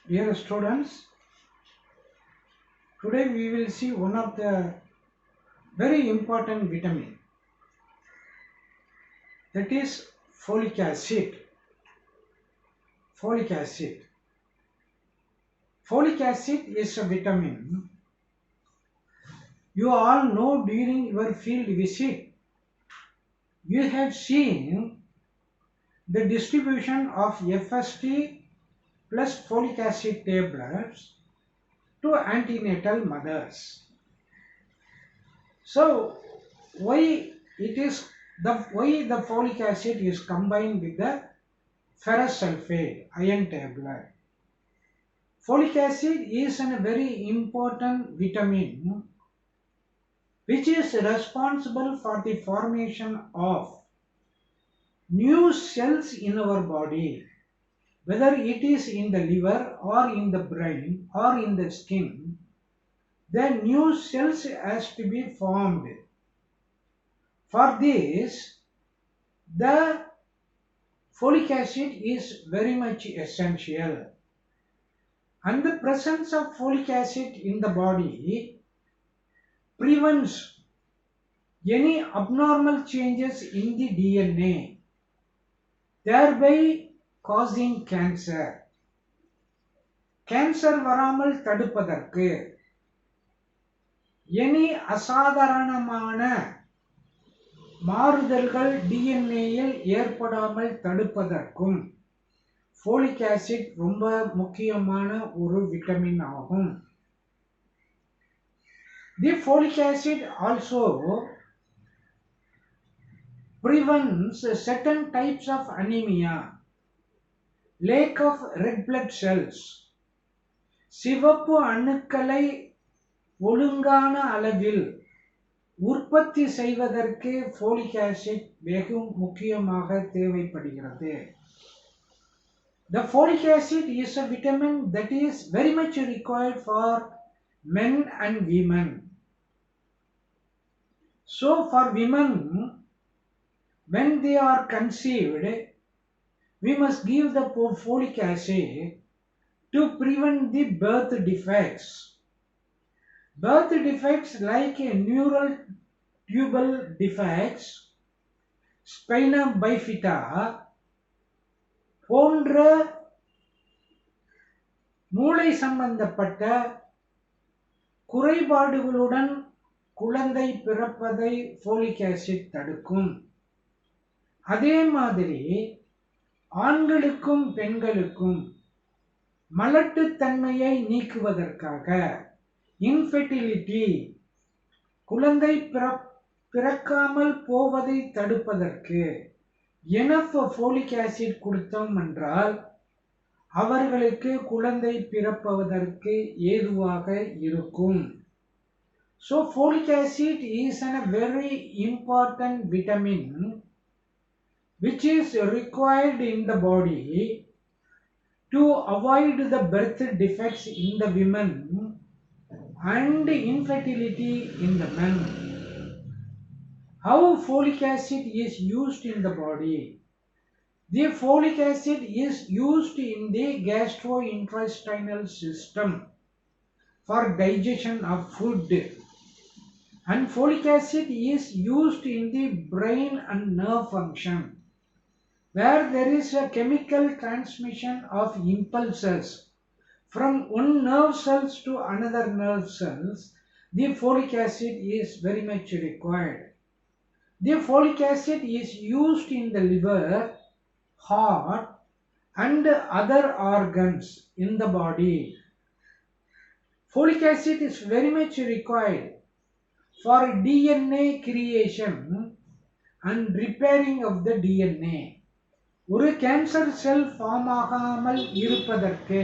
Dear students, today we will see one of the very important vitamin, that is folic acid. Folic acid. Folic acid is a vitamin you all know. During your field visit, you have seen the distribution of FST plus folic acid tablets to antenatal mothers. So why the folic acid is combined with the ferrous sulfate iron tablet? Folic acid is a very important vitamin which is responsible for the formation of new cells in our body, whether it is in the liver or in the brain or in the skin. The new cells has to be formed. For this, the folic acid is very much essential, and the presence of folic acid in the body prevents any abnormal changes in the DNA, thereby causing cancer. Cancer வராமல் தடுப்பதற்கு, any அசாதாரணமான மாறுதல்கள் டிஎன்ஏயில் ஏற்படாமல் தடுப்பதற்கும் folic acid ரொம்ப முக்கியமான ஒரு vitamin ஆகும். The folic acid also prevents certain types of anemia, lack of red blood cells. சிவப்பு அணுக்களை ஒழுங்கான அளவில் உற்பத்தி செய்வதற்கு ஃபோலிக் ஆசிட் வெகு முக்கியமாக தேவைப்படுகிறது. The folic acid is a vitamin that is very much required for men and women. So for women, when they are conceived, we must give the folic acid to prevent the birth defects. Birth defects like neural tubal defects, spina bifida போன்ற மூளை சம்பந்தப்பட்ட குறைபாடுகளுடன் குழந்தை பிறப்பதை folic acid தடுக்கும். அதே மாதிரி ஆண்களுக்கும் பெண்களுக்கும் மலட்டுத்தன்மையை நீக்குவதற்காக, infertility குழந்தை பிறக்காமல் போவதை தடுப்பதற்கு எனஃப் ஃபோலிக் ஆசிட் கொடுத்தோம் என்றால் அவர்களுக்கு குழந்தை பிறப்பதற்கு ஏதுவாக இருக்கும். So folic acid is a very important vitamin which is required in the body to avoid the birth defects in the women and infertility in the men. How folic acid is used in the body? The folic acid is used in the gastrointestinal system for digestion of food, and folic acid is used in the brain and nerve function, where there is a chemical transmission of impulses from one nerve cells to another nerve cells. The folic acid is very much required. The folic acid is used in the liver, heart and other organs in the body. Folic acid is very much required for DNA creation and repairing of the DNA. ஒரு cancer cell form ஆகாமல் இருப்பதற்கு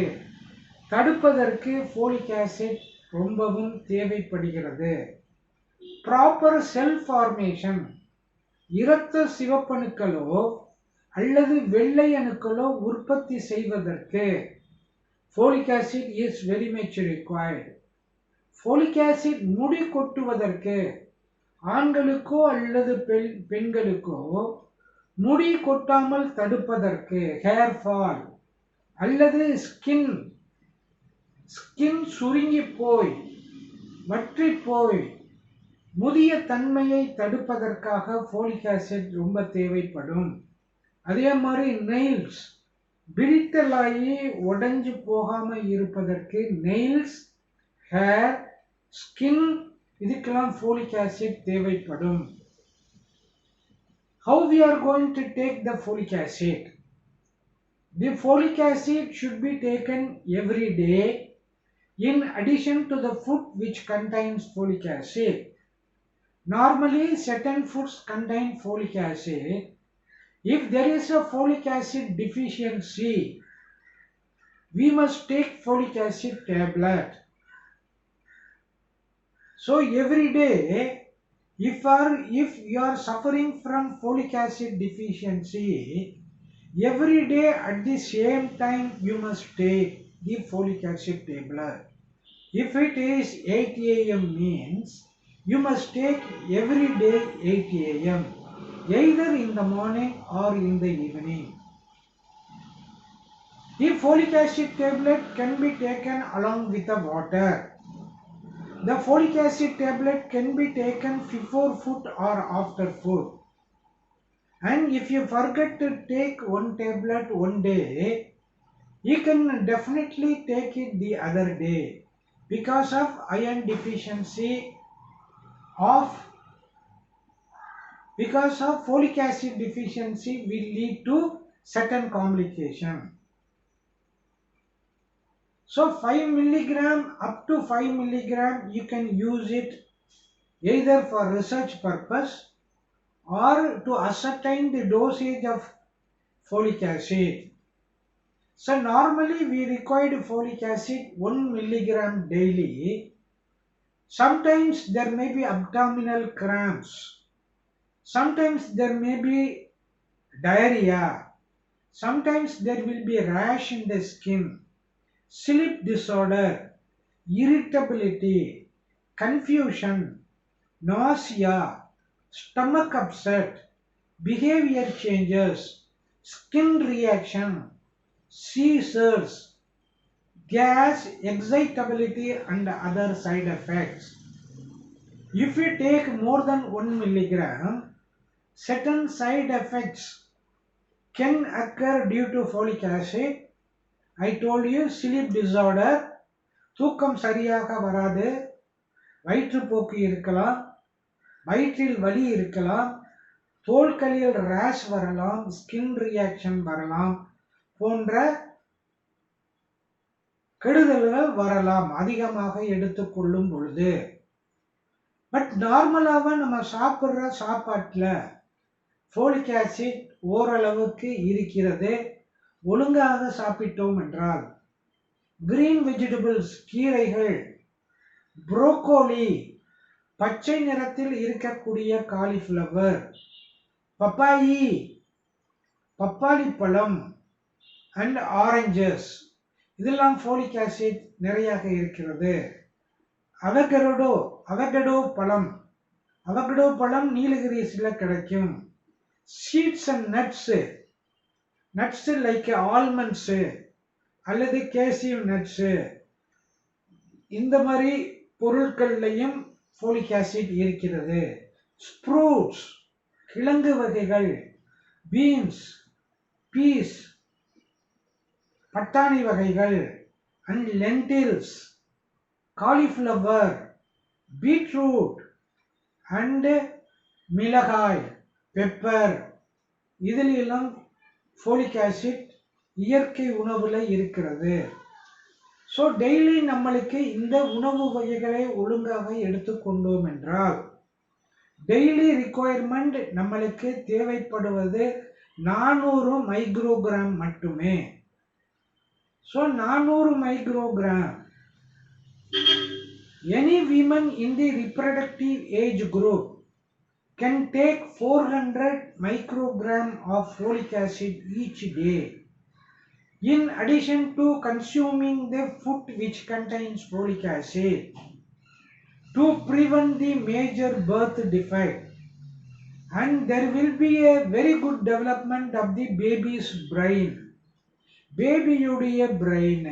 தடுப்பதற்கு folic acid ரொம்பவும் தேவைப்படுகிறது. Proper செல் formation, இரத்த சிவப்பணுக்களோ அல்லது வெள்ளை அணுக்களோ உற்பத்தி செய்வதற்கு folic acid is very much required. Folic acid முடி கொட்டுவதற்கு, ஆண்களுக்கோ அல்லது பெண்களுக்கோ முடி கொட்டாமல் தடுப்பதற்கு, ஹேர் ஃபால் அல்லது ஸ்கின் ஸ்கின் சுருங்கி போய் வற்றி போய் முதிய தன்மையை தடுப்பதற்காக ஃபோலிக் ஆசிட் ரொம்ப தேவைப்படும். அதே மாதிரி நெயில்ஸ் பிரிட்டலாகி உடைஞ்சு போகாம இருப்பதற்கு நெயில்ஸ், ஹேர், ஸ்கின் இதுக்கெல்லாம் ஃபோலிக் ஆசிட் தேவைப்படும். How we are going to take the folic acid? The folic acid should be taken every day in addition to the food which contains folic acid. Normally certain foods contain folic acid. If there is a folic acid deficiency, we must take folic acid tablet. So every day, if you are suffering from folic acid deficiency, every day at the same time you must take the folic acid tablet. If it is 8 a.m. means you must take every day 8 a.m. either in the morning or in the evening. The folic acid tablet can be taken along with the water. The folic acid tablet can be taken before food or after food. And if you forget to take one tablet one day, you can definitely take it the other day. Because of iron deficiency because of folic acid deficiency will lead to certain complication. So 5 milligram up to 5 milligram you can use it either for research purpose or to ascertain the dosage of folic acid. So normally we require folic acid 1 milligram daily. Sometimes there may be abdominal cramps. Sometimes there may be diarrhea. Sometimes there will be rash in the skin, sleep disorder, irritability, confusion, nausea, stomach upset, behavior changes, skin reaction, seizures, gas, excitability and other side effects. If you take more than 1 milligram, certain side effects can occur due to folic acid. I told you sleep disorder, தூக்கம் சரியாக வராது, வயிற்றுப்போக்கு இருக்கலாம், வயிற்றில் வலி இருக்கலாம், தோள்களில் ரேஷ் வரலாம், ஸ்கின் ரியாக்ஷன் வரலாம் போன்ற கெடுதல்கள் வரலாம் அதிகமாக எடுத்துக்கொள்ளும் பொழுது. பட் நார்மலாக நம்ம சாப்பிட்ற சாப்பாட்டில் ஃபோலிக் ஆசிட் ஓரளவுக்கு இருக்கிறது. ஒழுங்காக சாப்பிட்டோம் என்றால் கிரீன் வெஜிடபிள்ஸ் கீரைகள், புரோக்கோலி, பச்சை நிறத்தில் இருக்கக்கூடிய காலிஃப்ளவர், பப்பாயி, பப்பாளி பழம் அண்ட் ஆரஞ்சஸ் இதெல்லாம் ஃபோலிக் ஆசிட் நிறையாக இருக்கிறது. அவகடோ பழம் நீலகிரிஸில் கிடைக்கும். Seeds and nuts like almonds அல்லது கேசிவ் நட்ஸு இந்த மாதிரி பொருட்கள்லையும் ஃபோலிக் ஆசிட் இருக்கிறது. ஸ்ப்ரூட்ஸ் கிழங்கு வகைகள், பீன்ஸ், பீஸ், பட்டாணி வகைகள் and lentils, cauliflower, beetroot and மிளகாய், பெப்பர் இதிலெல்லாம் ஃபோலிக் ஆசிட் இயற்கை உணவுல இருக்கிறது. ஸோ டெய்லி நம்மளுக்கு இந்த உணவு வகைகளை ஒழுங்காக எடுத்துக்கொண்டோம் என்றால் டெய்லி ரிக்குவயர்மெண்ட் நம்மளுக்கு தேவைப்படுவது 400 மைக்ரோகிராம் மட்டுமே. So 400 microgram. Any women in the reproductive age group can take 400 microgram of folic acid each day. In addition to consuming the food which contains folic acid to prevent the major birth defect, and there will be a very good development of the baby's brain. Baby உடைய brain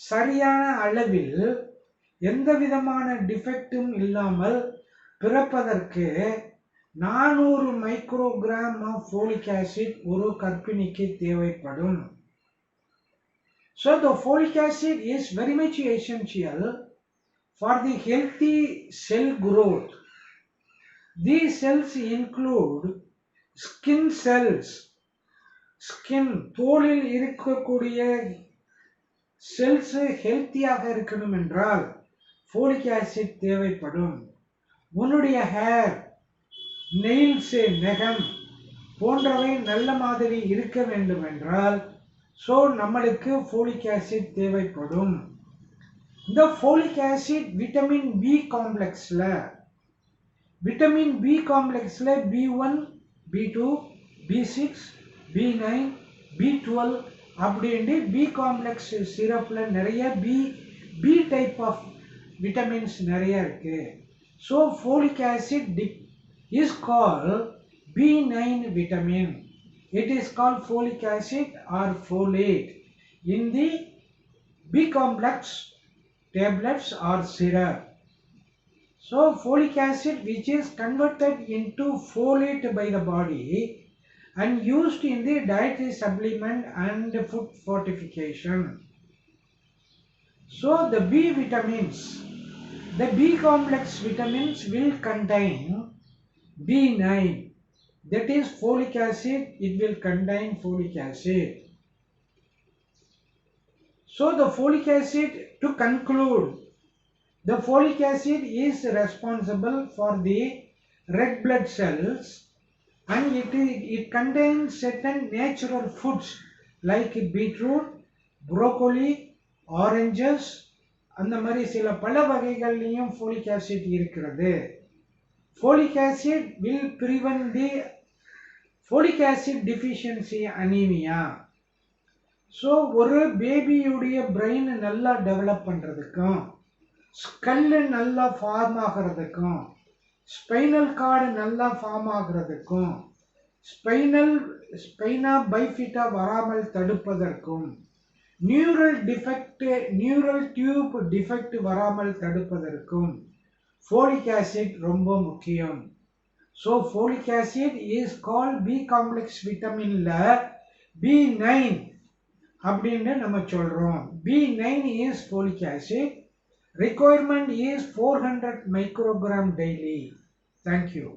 சரியான அளவில் எந்த விதமான டிஃபெக்டும் இல்லாமல் பிறப்பதற்கு 400 microgram of folic acid ஒரு கர்ப்பிணிக்கு தேவைப்படும். So the folic acid is very much essential for the healthy cell growth. These cells include skin cells. Skin தோலில் இருக்கக்கூடிய செல்ஸ் ஹெல்த்தியாக இருக்கணும் என்றால் ஃபோலிக் ஆசிட் தேவைப்படும். உன்னுடைய ஹேர், நெயில்ஸ், நகம் போன்றவை நல்ல மாதிரி இருக்க வேண்டும் என்றால் ஸோ நம்மளுக்கு ஃபோலிக் ஆசிட் தேவைப்படும். இந்த ஃபோலிக் ஆசிட் விட்டமின் பி காம்ப்ளெக்ஸில் B1, B2, B6, B9, B12 அப்படின்ட்டு பி காம்ப்ளெக்ஸ் சிரப்பில் நிறைய பி டைப் ஆஃப் விட்டமின்ஸ் நிறைய இருக்கு. So folic acid is called B9 vitamin. It is called folic acid or folate in the B complex tablets or syrup. So folic acid which is converted into folate by the body and used in the dietary supplement and food fortification. So the B vitamins, the B complex vitamins will contain B9. That is folic acid, it will contain folic acid. So the folic acid, to conclude, the folic acid is responsible for the red blood cells and it contains certain natural foods like beetroot, broccoli, oranges, அந்த மாதிரி சில பல வகைகள்லையும் folic acid இருக்கிறது. Folic acid will prevent the folic acid deficiency anemia. So ஒரு பேபியுடைய brain நல்லா develop பண்ணுறதுக்கும், skull நல்லா form ஆகிறதுக்கும், ஸ்பைனல் கார்டு நல்லா ஃபார்ம் ஆகிறதுக்கும், ஸ்பைனா பைஃபிட்டா வராமல் தடுப்பதற்கும், நியூரல் டியூப் டிஃபெக்ட் வராமல் தடுப்பதற்கும் folic acid ரொம்ப முக்கியம். So folic acid is called B complex vitaminல B9 அப்படின்னு நம்ம சொல்றோம். B9 is folic acid. Requirement is 400 microgram daily. Thank you.